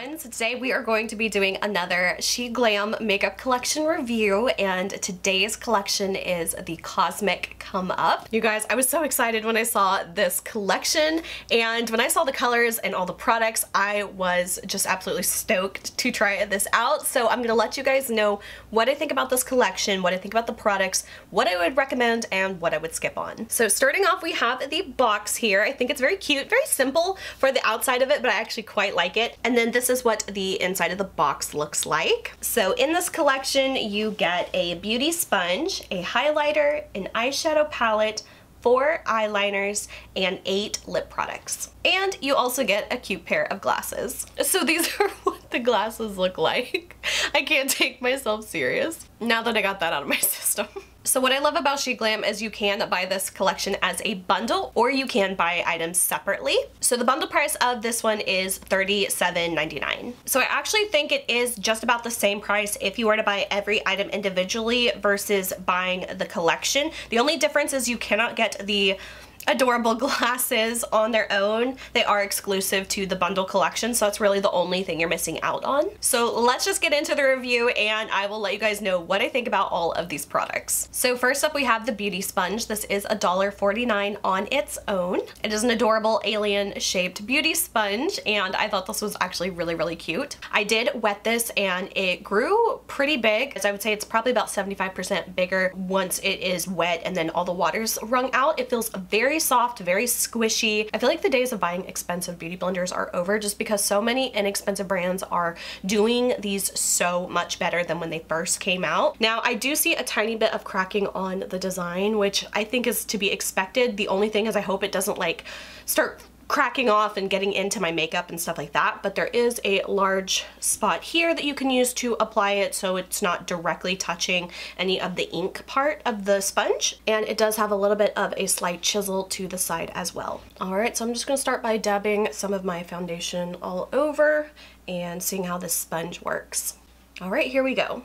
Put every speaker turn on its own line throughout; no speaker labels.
everyone. So today we are going to be doing another Sheglam makeup collection review, and today's collection is the Cosmic Come Up. You guys, I was so excited when I saw this collection, and when I saw the colors and all the products, I was just absolutely stoked to try this out. So I'm gonna let you guys know what I think about this collection, what I think about the products, what I would recommend, and what I would skip on. So starting off, we have the box here. I think it's very cute, very simple for the outside of it, but I actually quite like it. And then this is what the inside of the box looks like. So in this collection, you get a beauty sponge, a highlighter, an eyeshadow palette, 4 eyeliners, and 8 lip products. And you also get a cute pair of glasses. So these are what the glasses look like. I can't take myself serious now that I got that out of my system. So what I love about Sheglam is you can buy this collection as a bundle, or you can buy items separately. So the bundle price of this one is $37.99. So I actually think it is just about the same price if you were to buy every item individually versus buying the collection. The only difference is you cannot get the adorable glasses on their own. They are exclusive to the bundle collection, so that's really the only thing you're missing out on. So let's just get into the review, and I will let you guys know what I think about all of these products. So first up, we have the beauty sponge. This is $1.49 on its own. It is an adorable alien shaped beauty sponge, and I thought this was actually really, really cute. I did wet this and it grew pretty big, as I would say it's probably about 75% bigger once it is wet and then all the water's wrung out. It feels very soft, very squishy. I feel like the days of buying expensive beauty blenders are over, just because so many inexpensive brands are doing these so much better than when they first came out. Now, I do see a tiny bit of cracking on the design, which I think is to be expected. The only thing is I hope it doesn't like start cracking off and getting into my makeup and stuff like that, but there is a large spot here that you can use to apply it so it's not directly touching any of the ink part of the sponge, and it does have a little bit of a slight chisel to the side as well. Alright, so I'm just going to start by dabbing some of my foundation all over and seeing how this sponge works. Alright, here we go.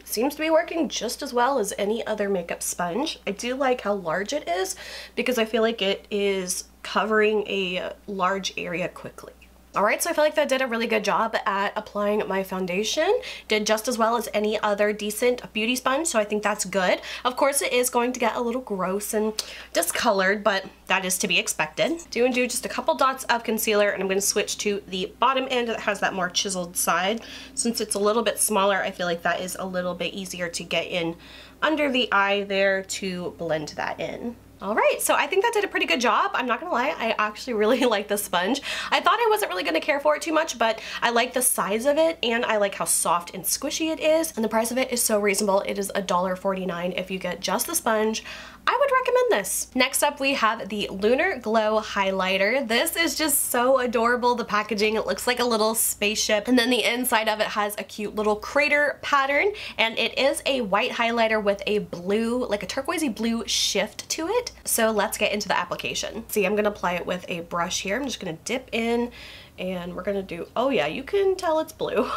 Seems to be working just as well as any other makeup sponge. I do like how large it is because I feel like it is covering a large area quickly. Alright, so I feel like that did a really good job at applying my foundation. Did just as well as any other decent beauty sponge, so I think that's good. Of course, it is going to get a little gross and discolored, but that is to be expected. Do just a couple dots of concealer, and I'm going to switch to the bottom end that has that more chiseled side. Since it's a little bit smaller, I feel like that is a little bit easier to get in under the eye there to blend that in. Alright, so I think that did a pretty good job. I'm not gonna lie, I actually really like this sponge. I thought I wasn't really gonna care for it too much, but I like the size of it, and I like how soft and squishy it is, and the price of it is so reasonable. It is $1.49 if you get just the sponge. I would recommend this. Next up, we have the Lunar Glow Highlighter. This is just so adorable. The packaging, it looks like a little spaceship, and then the inside of it has a cute little crater pattern, and it is a white highlighter with a blue, like a turquoisey blue shift to it. So let's get into the application. See, I'm gonna apply it with a brush here. I'm just gonna dip in, and we're gonna do, oh yeah, you can tell it's blue.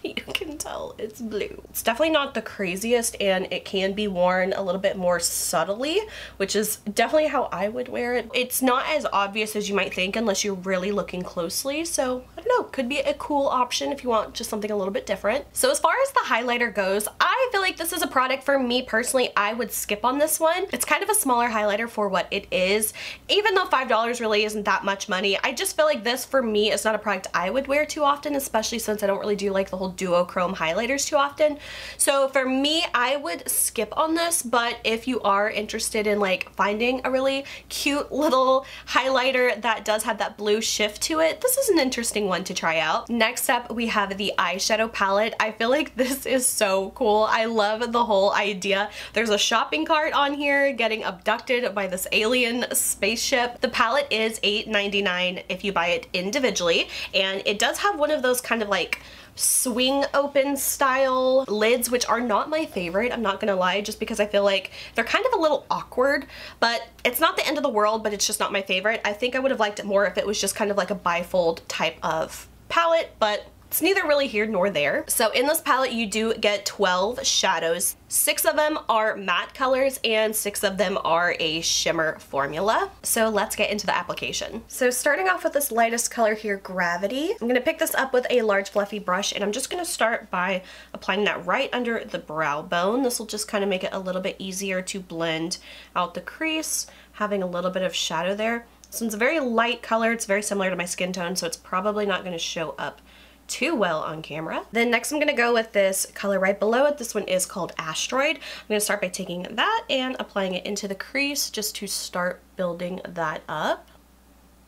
You can tell it's blue. It's definitely not the craziest, and it can be worn a little bit more subtly, which is definitely how I would wear it. It's not as obvious as you might think unless you're really looking closely, so I don't know, could be a cool option if you want just something a little bit different. So as far as the highlighter goes, I feel like this is a product for me personally. I would skip on this one. It's kind of a smaller highlighter for what it is. Even though $5 really isn't that much money, I just feel like this for me is not a product I would wear too often, especially since I don't really do like the whole duochrome highlighters too often. So for me, I would skip on this, but if you are interested in like finding a really cute little highlighter that does have that blue shift to it, this is an interesting one to try out. Next up, we have the eyeshadow palette. I feel like this is so cool. I love the whole idea. There's a shopping cart on here getting abducted by this alien spaceship. The palette is $8.99 if you buy it individually, and it does have one of those kind of like swing open style lids, which are not my favorite, I'm not gonna lie, just because I feel like they're kind of a little awkward, but it's not the end of the world, but it's just not my favorite. I think I would have liked it more if it was just kind of like a bifold type of palette, but it's neither really here nor there. So in this palette, you do get 12 shadows. 6 of them are matte colors and 6 of them are a shimmer formula. So let's get into the application. So starting off with this lightest color here, Gravity, I'm gonna pick this up with a large fluffy brush, and I'm just gonna start by applying that right under the brow bone. This will just kind of make it a little bit easier to blend out the crease, having a little bit of shadow there. This one's a very light color. It's very similar to my skin tone, so it's probably not gonna show up too well on camera. Then next I'm gonna go with this color right below it. This one is called Asteroid. I'm gonna start by taking that and applying it into the crease just to start building that up.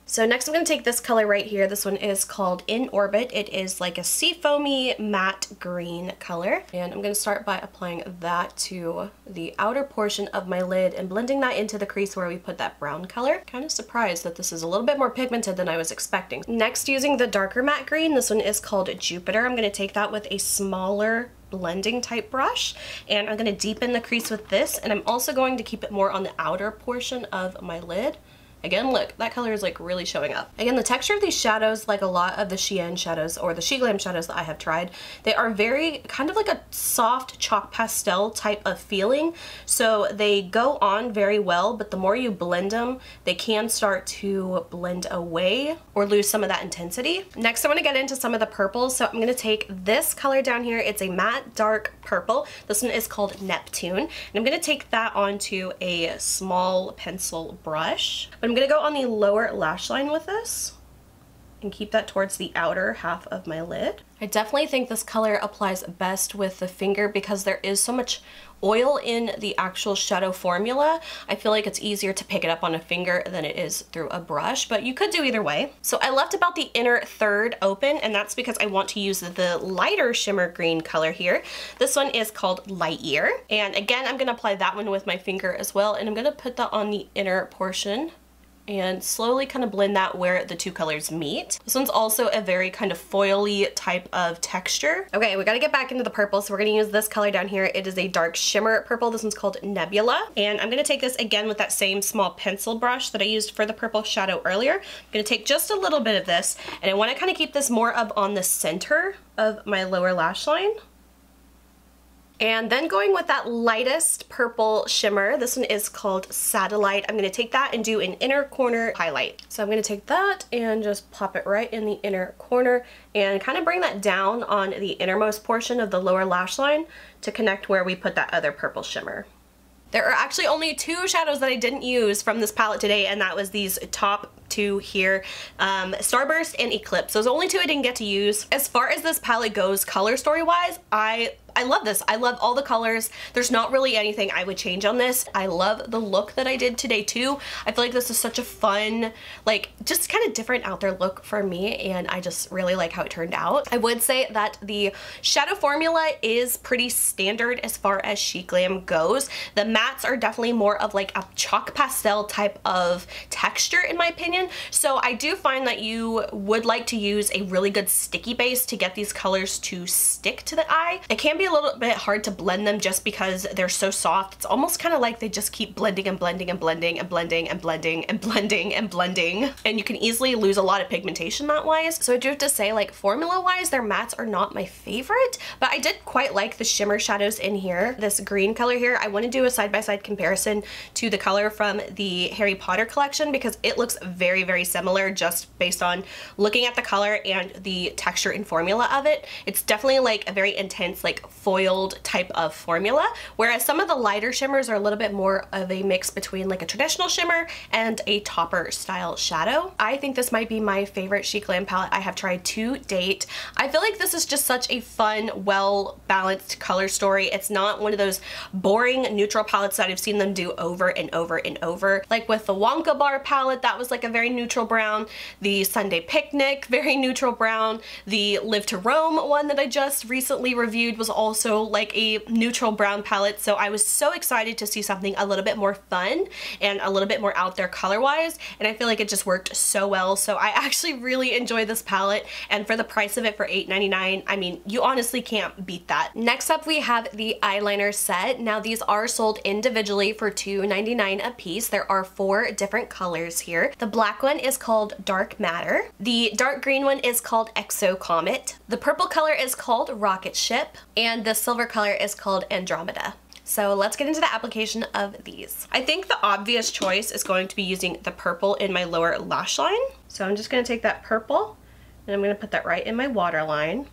So next I'm going to take this color right here. This one is called In Orbit. It is like a seafoamy matte green color. And I'm going to start by applying that to the outer portion of my lid and blending that into the crease where we put that brown color. Kind of surprised that this is a little bit more pigmented than I was expecting. Next, using the darker matte green, this one is called Jupiter. I'm going to take that with a smaller blending type brush, and I'm going to deepen the crease with this, and I'm also going to keep it more on the outer portion of my lid. Again, look, that color is like really showing up. Again, the texture of these shadows, like a lot of the Shein shadows or the Sheglam shadows that I have tried, they are very kind of like a soft chalk pastel type of feeling. So they go on very well, but the more you blend them, they can start to blend away or lose some of that intensity. Next, I want to get into some of the purples. So I'm going to take this color down here. It's a matte dark purple. This one is called Neptune. And I'm going to take that onto a small pencil brush. I'm going to go on the lower lash line with this and keep that towards the outer half of my lid. I definitely think this color applies best with the finger because there is so much oil in the actual shadow formula. I feel like it's easier to pick it up on a finger than it is through a brush, but you could do either way. So I left about the inner third open, and that's because I want to use the lighter shimmer green color here. This one is called Light Year. And again, I'm gonna apply that one with my finger as well, and I'm gonna put that on the inner portion and slowly kind of blend that where the two colors meet. This one's also a very kind of foily type of texture. Okay, we gotta get back into the purple, so we're gonna use this color down here. It is a dark shimmer purple. This one's called Nebula. And I'm gonna take this again with that same small pencil brush that I used for the purple shadow earlier. I'm gonna take just a little bit of this, and I wanna kind of keep this more up on the center of my lower lash line. And then going with that lightest purple shimmer, this one is called Satellite. I'm going to take that and do an inner corner highlight. So I'm going to take that and just pop it right in the inner corner and kind of bring that down on the innermost portion of the lower lash line to connect where we put that other purple shimmer. There are actually only 2 shadows that I didn't use from this palette today, and that was these top 2 here, Starburst and Eclipse. Those are the only 2 I didn't get to use. As far as this palette goes color story wise, I love this. I love all the colors. There's not really anything I would change on this. I love the look that I did today too. I feel like this is such a fun, like just kind of different out there look for me, and I just really like how it turned out. I would say that the shadow formula is pretty standard as far as Sheglam goes. The mattes are definitely more of like a chalk pastel type of texture in my opinion. So I do find that you would like to use a really good sticky base to get these colors to stick to the eye. It can be a little bit hard to blend them just because they're so soft. It's almost kind of like they just keep blending and blending and blending and blending and blending and blending and blending, and you can easily lose a lot of pigmentation that wise. So I do have to say, like, formula wise, their mattes are not my favorite, but I did quite like the shimmer shadows in here. This green color here, I want to do a side-by-side comparison to the color from the Harry Potter collection because it looks very, very similar just based on looking at the color and the texture and formula of it. It's definitely like a very intense, like foiled type of formula, whereas some of the lighter shimmers are a little bit more of a mix between like a traditional shimmer and a topper style shadow. I think this might be my favorite Sheglam palette I have tried to date. I feel like this is just such a fun, well-balanced color story. It's not one of those boring neutral palettes that I've seen them do over and over and over. Like with the Wonka Bar palette, that was like a very neutral brown. The Sunday Picnic, very neutral brown. The Live to Roam one that I just recently reviewed was also like a neutral brown palette, so I was so excited to see something a little bit more fun and a little bit more out there color-wise, and I feel like it just worked so well. So I actually really enjoyed this palette, and for the price of it for $8.99, I mean, you honestly can't beat that. Next up, we have the eyeliner set. Now these are sold individually for $2.99 a piece. There are 4 different colors here. The black one is called Dark Matter. The dark green one is called Exo Comet. The purple color is called Rocket Ship, and the silver color is called Andromeda. So let's get into the application of these. I think the obvious choice is going to be using the purple in my lower lash line. So I'm just gonna take that purple and I'm gonna put that right in my waterline.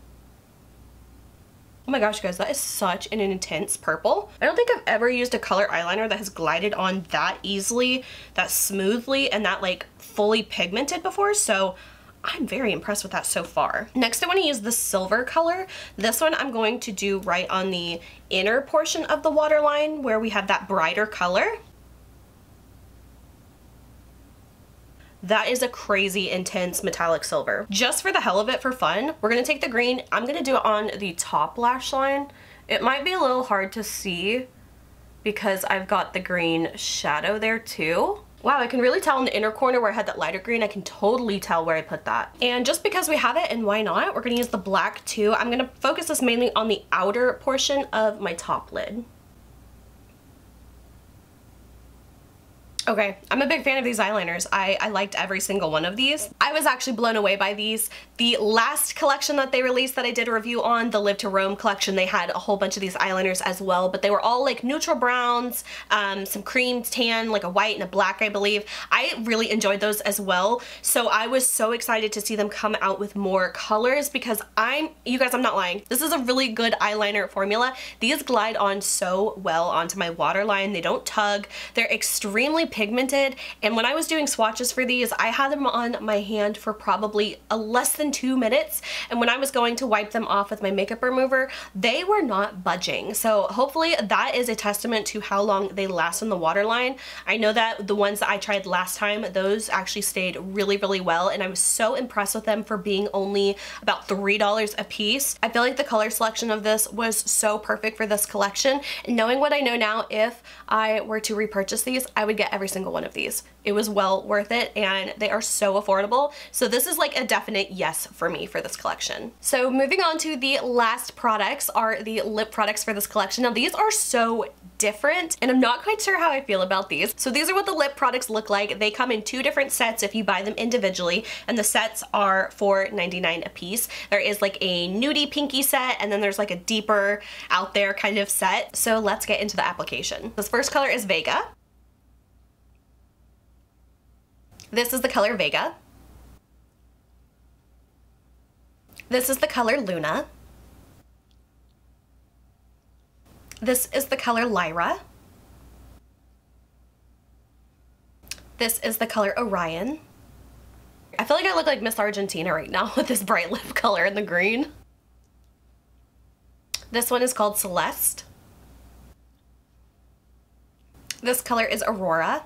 Oh my gosh, guys, that is such an intense purple. I don't think I've ever used a color eyeliner that has glided on that easily, that smoothly, and that like fully pigmented before, so I'm very impressed with that so far. Next, I want to use the silver color. This one I'm going to do right on the inner portion of the waterline where we have that brighter color. That is a crazy intense metallic silver. Just for the hell of it, for fun, we're gonna take the green. I'm gonna do it on the top lash line. It might be a little hard to see because I've got the green shadow there too. Wow, I can really tell in the inner corner where I had that lighter green. I can totally tell where I put that. And just because we have it, and why not, we're gonna use the black too. I'm gonna focus this mainly on the outer portion of my top lid. Okay, I'm a big fan of these eyeliners. I liked every single one of these. I was actually blown away by these. The last collection that they released that I did a review on, the Live to Roam collection, they had a whole bunch of these eyeliners as well, but they were all like neutral browns, some cream tan, like a white and a black, I believe. I really enjoyed those as well, so I was so excited to see them come out with more colors because you guys, I'm not lying. This is a really good eyeliner formula. These glide on so well onto my waterline. They don't tug. They're extremely pigmented, and when I was doing swatches for these, I had them on my hand for probably less than 2 minutes, and when I was going to wipe them off with my makeup remover, they were not budging. So hopefully that is a testament to how long they last on the waterline. I know that the ones that I tried last time, those actually stayed really, really well, and I was so impressed with them for being only about $3 a piece. I feel like the color selection of this was so perfect for this collection, and knowing what I know now, if I were to repurchase these, I would get every single one of these. It was well worth it, and they are so affordable. So this is like a definite yes for me for this collection. So moving on to the last products are the lip products for this collection. Now these are so different, and I'm not quite sure how I feel about these. So these are what the lip products look like. They come in 2 different sets if you buy them individually, and the sets are $4.99 a piece. There is like a nudie pinky set, and then there's like a deeper out there kind of set. So let's get into the application. This first color is Vega. This is the color Vega. This is the color Luna. This is the color Lyra. This is the color Orion. I feel like I look like Miss Argentina right now with this bright lip color and the green. This one is called Celeste. This color is Aurora.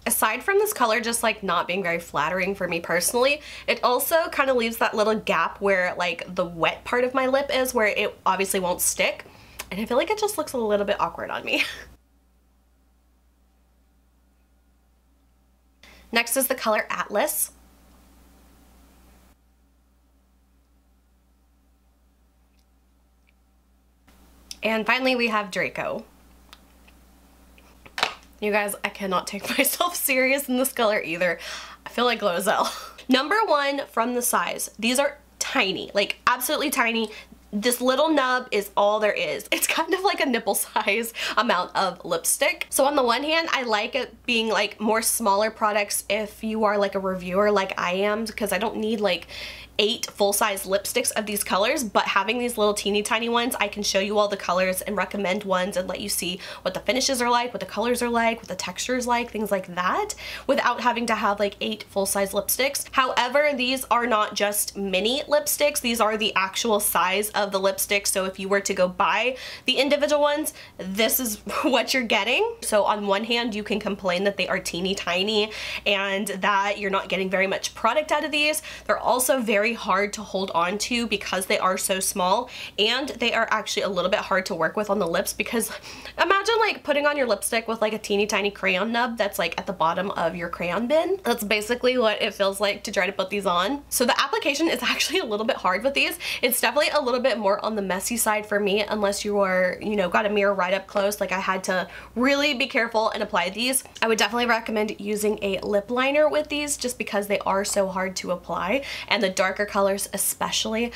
Aside from this color just like not being very flattering for me personally, it also kind of leaves that little gap where like the wet part of my lip is, where it obviously won't stick. And I feel like it just looks a little bit awkward on me. Next is the color Atlas. And finally we have Draco. You guys, I cannot take myself serious in this color either. I feel like Glozell. Number 1 from the size. These are tiny, like absolutely tiny. This little nub is all there is. It's kind of like a nipple size amount of lipstick. So on the one hand, I like it being like more smaller products if you are like a reviewer like I am, because I don't need like 8 full-size lipsticks of these colors, but having these little teeny tiny ones, I can show you all the colors and recommend ones and let you see what the finishes are like, what the colors are like, what the texture is like, things like that, without having to have like 8 full-size lipsticks. However, these are not just mini lipsticks, these are the actual size of the lipstick. So if you were to go buy the individual ones, this is what you're getting. So on one hand, you can complain that they are teeny tiny and that you're not getting very much product out of these. They're also very very hard to hold on to because they are so small, and they are actually a little bit hard to work with on the lips because imagine like putting on your lipstick with like a teeny tiny crayon nub that's like at the bottom of your crayon bin. That's basically what it feels like to try to put these on. So the application is actually a little bit hard with these. It's definitely a little bit more on the messy side for me unless you are, you know, got a mirror right up close. Like I had to really be careful and apply these. I would definitely recommend using a lip liner with these just because they are so hard to apply, and the darker colors especially.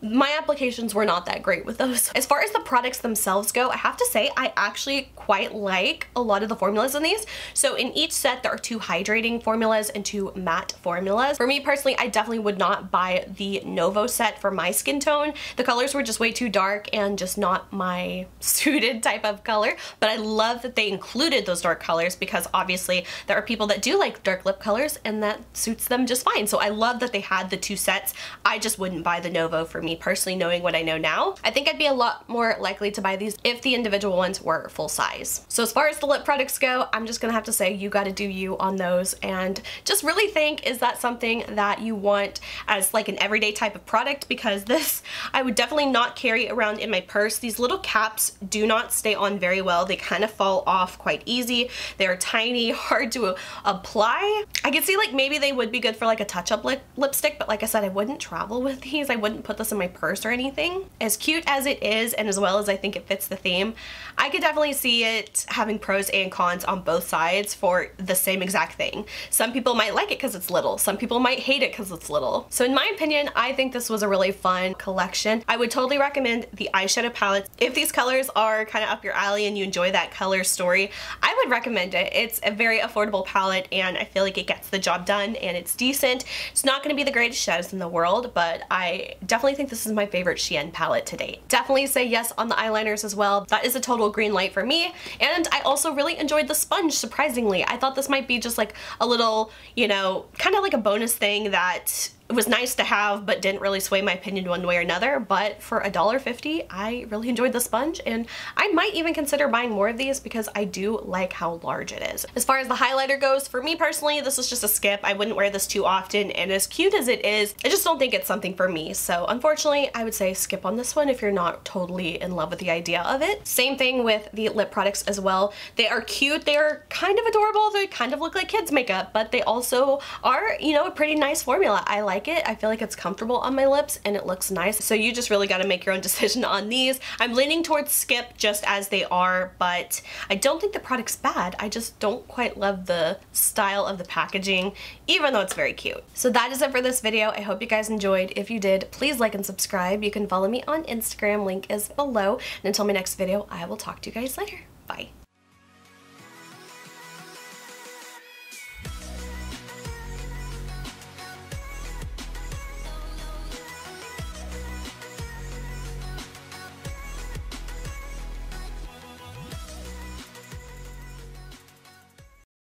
My applications were not that great with those. As far as the products themselves go, I have to say I actually quite like a lot of the formulas in these. So in each set there are 2 hydrating formulas and 2 matte formulas. For me personally, I definitely would not buy the Novo set for my skin tone. The colors were just way too dark and just not my suited type of color, but I love that they included those dark colors because obviously there are people that do like dark lip colors and that suits them just fine. So I love that they had the 2 sets. I just wouldn't buy the Novo for me personally, knowing what I know now. I think I'd be a lot more likely to buy these if the individual ones were full size. So as far as the lip products go, I'm just gonna have to say you gotta do you on those and just really think, is that something that you want as like an everyday type of product? Because this I would definitely not carry around in my purse. These little caps do not stay on very well. They kind of fall off quite easy. They're tiny, hard to apply. I could see like maybe they would be good for like a touch-up lipstick, but like I said, I wouldn't travel with these. I wouldn't put this in my purse or anything. As cute as it is and as well as I think it fits the theme, I could definitely see it having pros and cons on both sides for the same exact thing. Some people might like it because it's little. Some people might hate it because it's little. So in my opinion, I think this was a really fun collection. I would totally recommend the eyeshadow palettes. If these colors are kind of up your alley and you enjoy that color story, I would recommend it. It's a very affordable palette and I feel like it gets the job done and it's decent. It's not going to be the greatest shadows in the world, but I definitely think this is my favorite Shein palette to date. Definitely say yes on the eyeliners as well. That is a total green light for me. And I also really enjoyed the sponge, surprisingly. I thought this might be just like a little, you know, kind of like a bonus thing that it was nice to have but didn't really sway my opinion one way or another, but for $1.50 I really enjoyed the sponge and I might even consider buying more of these because I do like how large it is. As far as the highlighter goes, for me personally this is just a skip. I wouldn't wear this too often, and as cute as it is, I just don't think it's something for me. So unfortunately I would say skip on this one if you're not totally in love with the idea of it. Same thing with the lip products as well. They are cute, they are kind of adorable, they kind of look like kids makeup, but they also are, you know, a pretty nice formula. I like it. I feel like it's comfortable on my lips and it looks nice. So you just really got to make your own decision on these. I'm leaning towards skip just as they are, but I don't think the product's bad. I just don't quite love the style of the packaging, even though it's very cute. So that is it for this video. I hope you guys enjoyed. If you did, please like and subscribe. You can follow me on Instagram. Link is below. And until my next video, I will talk to you guys later. Bye.